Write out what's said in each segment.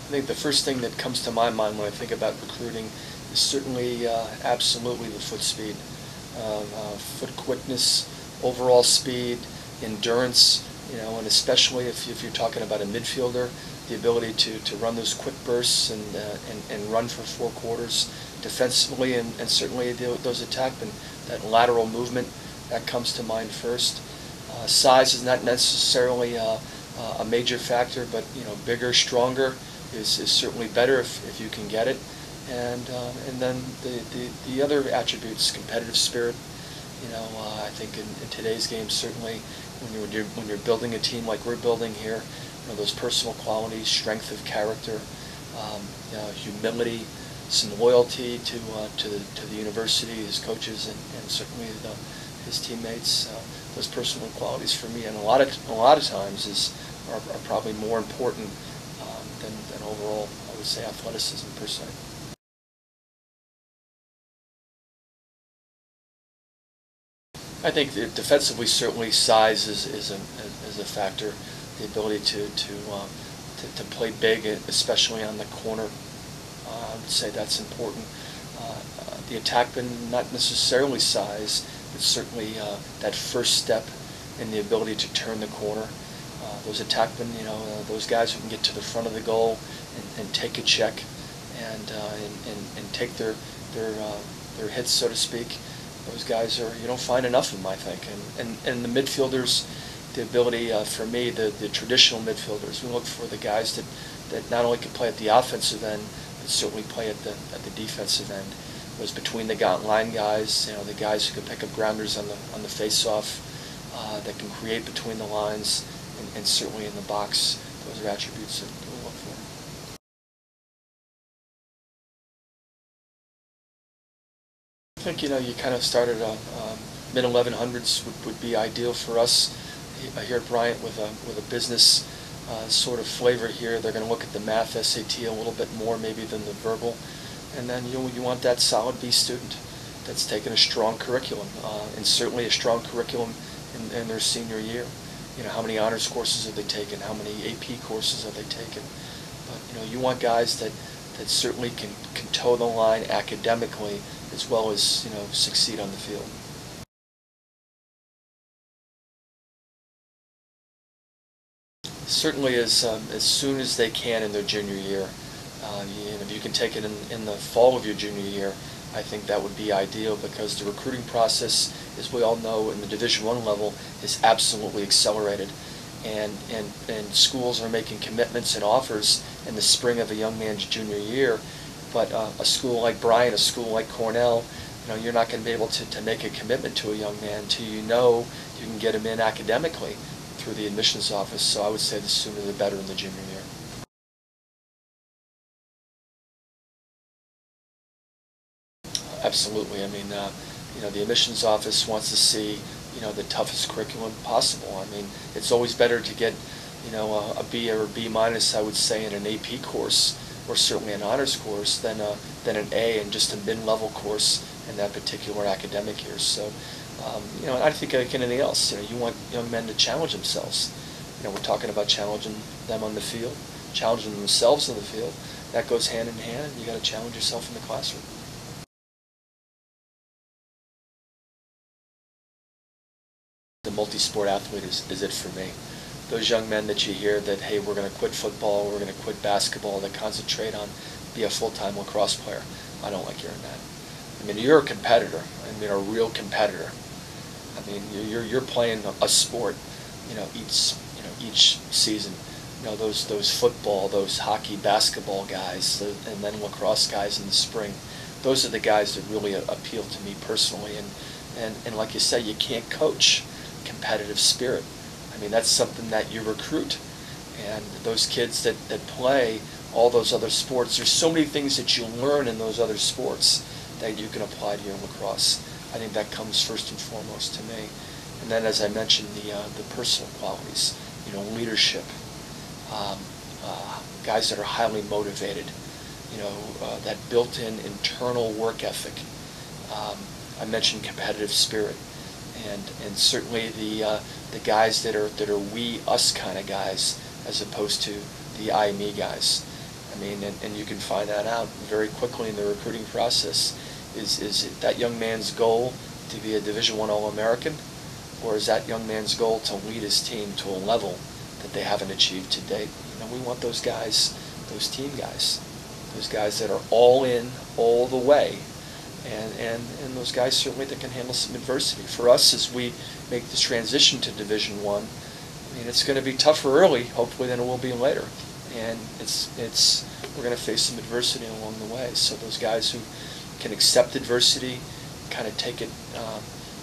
I think the first thing that comes to my mind when I think about recruiting is certainly absolutely the foot speed, foot quickness, overall speed, endurance, and especially if you're talking about a midfielder, the ability to run those quick bursts and run for 4 quarters defensively, and certainly those attackmen, that lateral movement, that comes to mind first. Size is not necessarily a major factor, but bigger, stronger is certainly better if you can get it. And then the other attributes, competitive spirit. I think in today's game, certainly when you're building a team like we're building here, those personal qualities, strength of character, humility, some loyalty to the university, his coaches, and certainly his teammates. Those personal qualities for me, and a lot of times are probably more important than overall, I would say, athleticism per se. I think that defensively, certainly size is a factor. The ability to play big, especially on the corner, I would say that's important. The attackman, not necessarily size, but certainly that first step in the ability to turn the corner. Those attackmen, those guys who can get to the front of the goal and take a check and take their hits, so to speak. Those guys you don't find enough of them, I think. And the midfielders, the ability for me, the traditional midfielders, we look for the guys that not only can play at the offensive end, but certainly play at the defensive end. Those between the line guys, the guys who can pick up grounders on the face-off, that can create between the lines, and certainly in the box. Those are attributes that we look for. I think you kind of started mid 1100s would be ideal for us here at Bryant with a business sort of flavor here. They're going to look at the math SAT a little bit more maybe than the verbal, and then you want that solid B student that's taken a strong curriculum, and certainly a strong curriculum in their senior year. How many honors courses have they taken? How many AP courses have they taken? But you want guys that certainly can toe the line academically as well as succeed on the field. Certainly as soon as they can in their junior year. If you can take it in the fall of your junior year, I think that would be ideal, because the recruiting process, as we all know, in the Division I level is absolutely accelerated, and schools are making commitments and offers in the spring of a young man's junior year. But a school like Bryant, a school like Cornell, you're not going to be able to make a commitment to a young man until you can get him in academically through the admissions office. So I would say the sooner the better in the junior year. Absolutely. I mean, the admissions office wants to see, the toughest curriculum possible. I mean, it's always better to get, a B or a B minus, I would say, in an AP course, or certainly an honors course, than an A in just a mid-level course in that particular academic year. So, I think like anything else, you want young men to challenge themselves. We're talking about challenging them on the field, challenging themselves on the field. That goes hand in hand. You got to challenge yourself in the classroom. The multi-sport athlete is it for me. Those young men that you hear that, hey, we're going to quit football, we're going to quit basketball, that concentrate on be a full-time lacrosse player. I don't like hearing that. I mean, you're a competitor. I mean, a real competitor. I mean, you're playing a sport, each season. Those football, those hockey, basketball guys, and then lacrosse guys in the spring. Those are the guys that really appeal to me personally. And like you say, you can't coach competitive spirit. I mean, that's something that you recruit. And those kids that play all those other sports, there's so many things that you learn in those other sports that you can apply to your lacrosse. I think that comes first and foremost to me. And then, as I mentioned, the personal qualities, leadership, guys that are highly motivated, that built-in internal work ethic. I mentioned competitive spirit, and certainly the guys that are we us kind of guys, as opposed to the I me guys. I mean, and you can find that out very quickly in the recruiting process. Is it that young man's goal to be a Division I All-American, or is that young man's goal to lead his team to a level that they haven't achieved to date? You know, we want those guys, those team guys, those guys that are all in, all the way, and those guys certainly that can handle some adversity. For us, as we make the transition to Division I mean, it's going to be tougher early, hopefully, than it will be later, and we're going to face some adversity along the way. So those guys who can accept adversity, kind of take it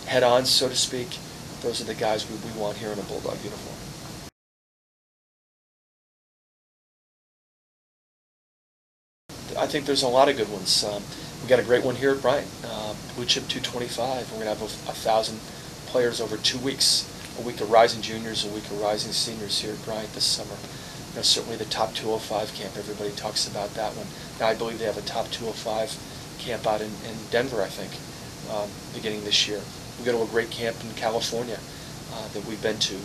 head on, so to speak, those are the guys we want here in a Bulldog uniform. I think there's a lot of good ones. We got a great one here at Bryant, Blue Chip 225. We're going to have 1,000 players over 2 weeks. A week of rising juniors, a week of rising seniors here at Bryant this summer. You know, certainly the top 205 camp, everybody talks about that one. Now I believe they have a top 205 camp out in Denver, I think, beginning this year. We go to a great camp in California that we've been to.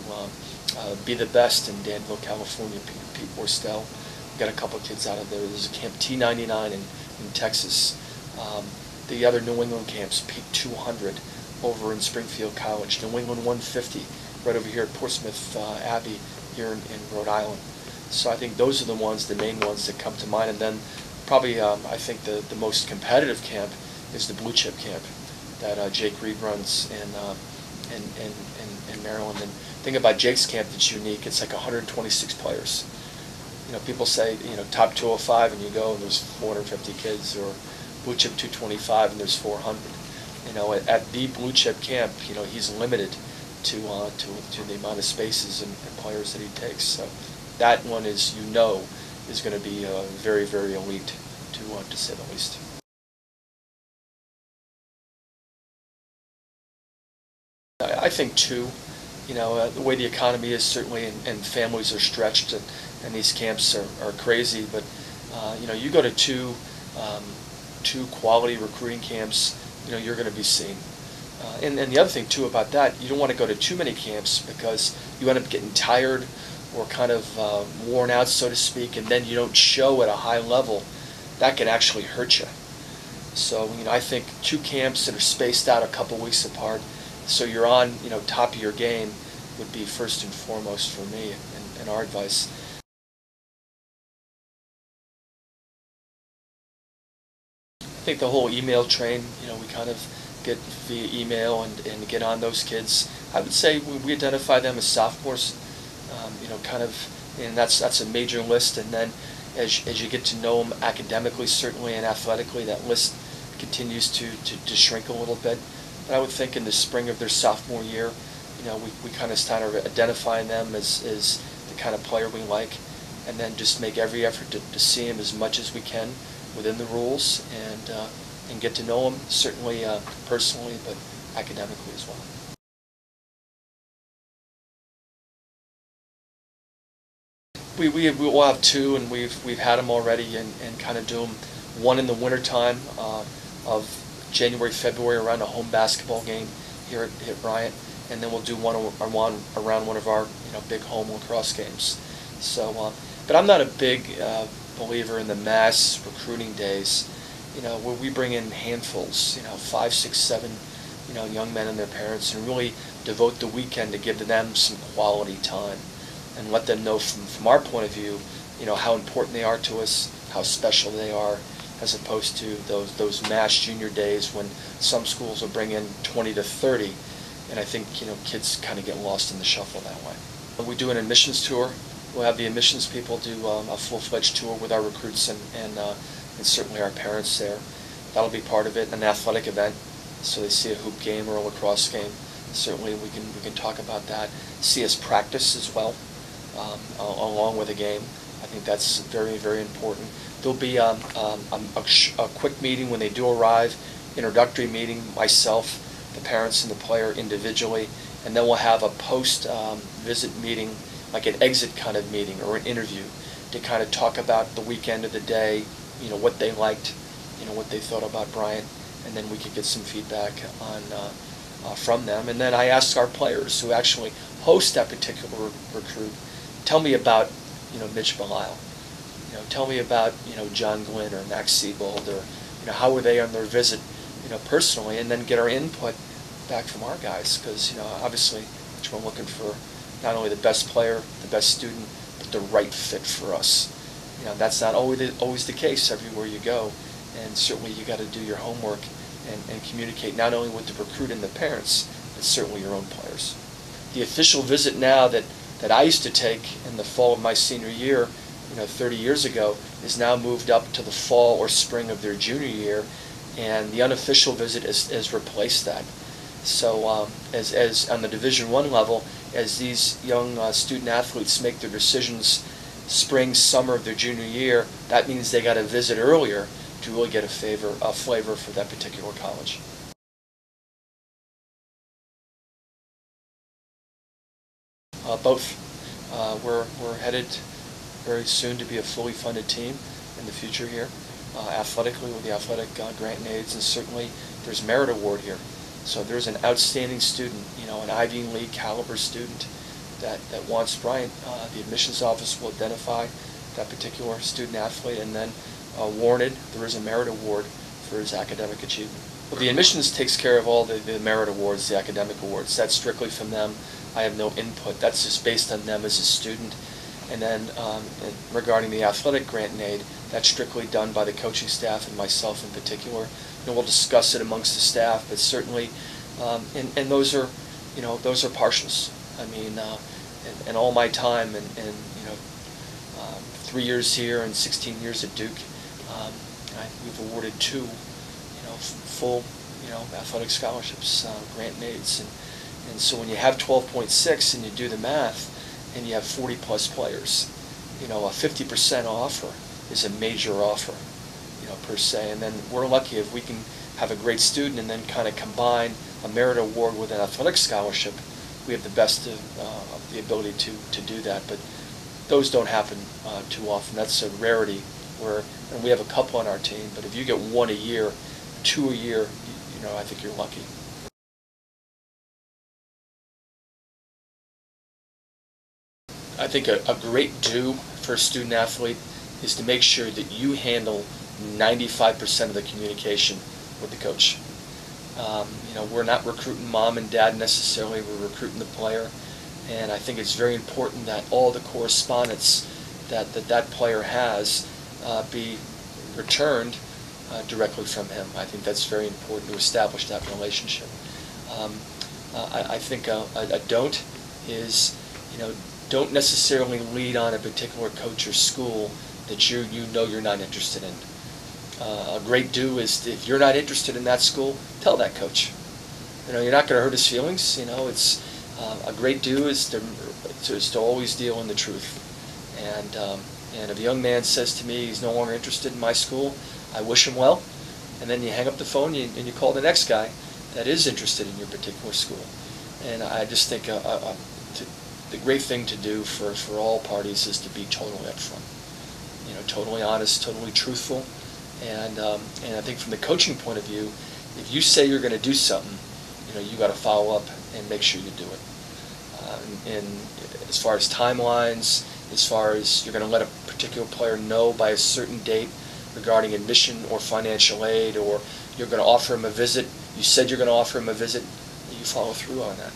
Be the Best in Danville, California, Pete Borstel. We've got a couple of kids out of there. There's a camp T99 in Texas. The other New England camps, Peak 200 over in Springfield College, New England 150 right over here at Portsmouth Abbey here in Rhode Island. So I think those are the ones, the main ones that come to mind. And then probably I think the most competitive camp is the Blue Chip camp that Jake Reed runs in Maryland. And the thing about Jake's camp that's unique, it's like 126 players. You know, people say, you know, top 205 and you go and there's 450 kids, or Blue Chip 225 and there's 400. You know, at the Blue Chip camp, you know, he's limited to the amount of spaces and players that he takes. So that one is, you know, is going to be very, very elite, to say the least. I think two. You know, the way the economy is certainly, and families are stretched, and these camps are crazy. But you know, you go to two quality recruiting camps, you know, you're going to be seen. And the other thing too about that, you don't want to go to too many camps because you end up getting tired or kind of worn out, so to speak, and then you don't show at a high level. That can actually hurt you. So, you know, I think two camps that are spaced out a couple weeks apart, so you're on, you know, top of your game, would be first and foremost for me and our advice. I think the whole email train, you know, we kind of get via email and get on those kids. I would say we identify them as sophomores, you know, kind of, and that's a major list. And then as you get to know them academically, certainly, and athletically, that list continues to shrink a little bit. But I would think in the spring of their sophomore year, you know, we kind of start identifying them as the kind of player we like, and then just make every effort to see him as much as we can within the rules, and get to know them, certainly personally, but academically as well. We will have two, and we've had them already, and kind of do them one in the wintertime of January, February, around a home basketball game here at Bryant, and then we'll do one around one of our, you know, big home lacrosse games. So, but I'm not a big believer in the mass recruiting days, you know, where we bring in handfuls, you know, 5, 6, 7, you know, young men and their parents, and really devote the weekend to give them some quality time, and let them know from our point of view, you know, how important they are to us, how special they are, as opposed to those mass junior days when some schools will bring in 20 to 30, and I think, you know, kids kind of get lost in the shuffle that way. We do an admissions tour. We'll have the admissions people do a full-fledged tour with our recruits and certainly our parents there. That'll be part of it. An athletic event, so they see a hoop game or a lacrosse game. Certainly we can talk about that. See us practice as well, along with a game. I think that's very, very important. There'll be a quick meeting when they do arrive, introductory meeting, myself, the parents and the player individually, and then we'll have a post-visit meeting, like an exit kind of meeting or an interview, to kind of talk about the weekend of the day, you know, what they liked, you know, what they thought about Bryant, and then we could get some feedback on from them. And then I ask our players who actually host that particular recruit, tell me about, you know, Mitch Belisle. Tell me about, John Glynn or Max Siebold, or, how were they on their visit, personally, and then get our input back from our guys, because, obviously, we're looking for not only the best player, the best student, but the right fit for us. That's not always the case everywhere you go, and certainly you got to do your homework and communicate not only with the recruit and the parents, but certainly your own players. The official visit now that I used to take in the fall of my senior year, 30 years ago, is now moved up to the fall or spring of their junior year, and the unofficial visit has replaced that. So as on the Division I level, as these young student athletes make their decisions spring, summer of their junior year, that means they got to visit earlier to really get a flavor for that particular college. Both. We're headed very soon to be a fully funded team in the future here, athletically with the athletic grant and aids, and certainly there's merit award here. So there's an outstanding student, an Ivy League caliber student that wants Bryant. The admissions office will identify that particular student athlete, and then warranted, there is a merit award for his academic achievement. Well, the admissions takes care of all the merit awards, the academic awards. That's strictly from them. I have no input. That's just based on them as a student. And then regarding the athletic grant and aid, that's strictly done by the coaching staff and myself in particular. And we'll discuss it amongst the staff, but certainly, and those are, those are partials. I mean, and all my time and 3 years here and 16 years at Duke, we've awarded 2, full, athletic scholarships, grant and aids, and so when you have 12.6 and you do the math, and you have 40 plus players, a 50% offer is a major offer, per se. And then we're lucky if we can have a great student and then kind of combine a merit award with an athletic scholarship. We have the best of the ability to do that, but those don't happen too often. That's a rarity. And we have a couple on our team, but if you get 1 a year, 2 a year, I think you're lucky. I think a great do for a student athlete is to make sure that you handle 95% of the communication with the coach. We're not recruiting mom and dad necessarily, we're recruiting the player, and I think it's very important that all the correspondence that player has be returned directly from him. I think that's very important to establish that relationship. I think a don't is, don't necessarily lead on a particular coach or school that you know you're not interested in. A great do is, if you're not interested in that school, tell that coach. You're not going to hurt his feelings. It's a great do is to always deal in the truth. And if a young man says to me he's no longer interested in my school, I wish him well. And then you hang up the phone and you call the next guy that is interested in your particular school. And I just think the great thing to do for all parties is to be totally upfront, totally honest, totally truthful, and I think from the coaching point of view, if you say you're going to do something, you got to follow up and make sure you do it. And as far as timelines, as far as you're going to let a particular player know by a certain date regarding admission or financial aid, or you're going to offer him a visit, you said you're going to offer him a visit, you follow through on that.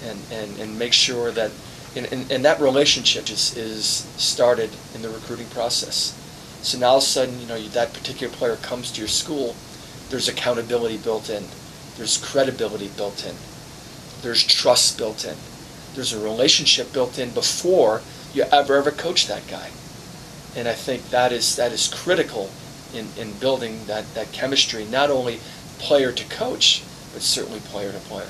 And make sure that, and that relationship is started in the recruiting process. So now all of a sudden, that particular player comes to your school, there's accountability built in, there's credibility built in, there's trust built in, there's a relationship built in before you ever coach that guy. And I think that is critical in building that chemistry, not only player to coach, but certainly player to player.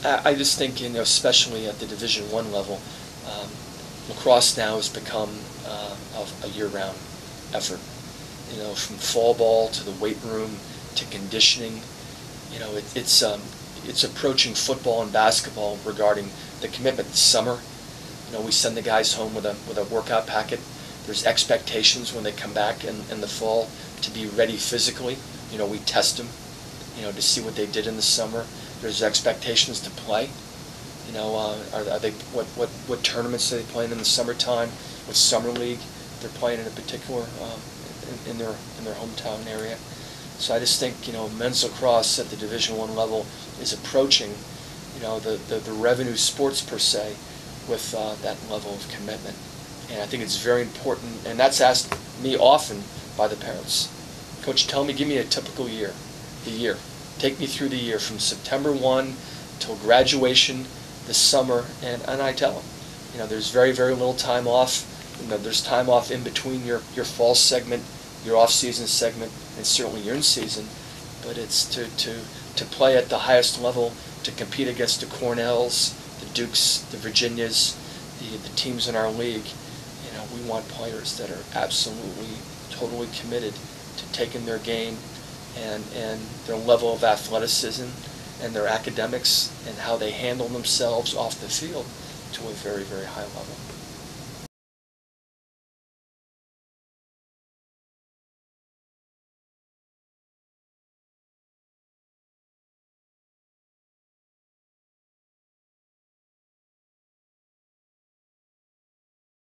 I just think, especially at the Division I level, lacrosse now has become a year-round effort. From fall ball to the weight room to conditioning, it's approaching football and basketball regarding the commitment. This summer, we send the guys home with a workout packet. There's expectations when they come back in the fall to be ready physically. We test them, to see what they did in the summer. There's expectations to play. Are they what tournaments are they playing in the summertime? with summer league. They're playing in a particular in their hometown area. So I just think, you know, men's lacrosse at the Division I level is approaching, you know, the revenue sports per se with that level of commitment. And I think it's very important, and that's asked me often by the parents. Coach, tell me, give me a typical year, the year. Take me through the year from September 1 till graduation this summer, and I tell them, you know, there's very, very little time off. You know, there's time off in between your fall segment, your off-season segment, and certainly your in-season, but it's to play at the highest level, to compete against the Cornells, the Dukes, the Virginias, the teams in our league. You know, we want players that are absolutely, totally committed to taking their game and their level of athleticism and their academics and how they handle themselves off the field to a very, very high level.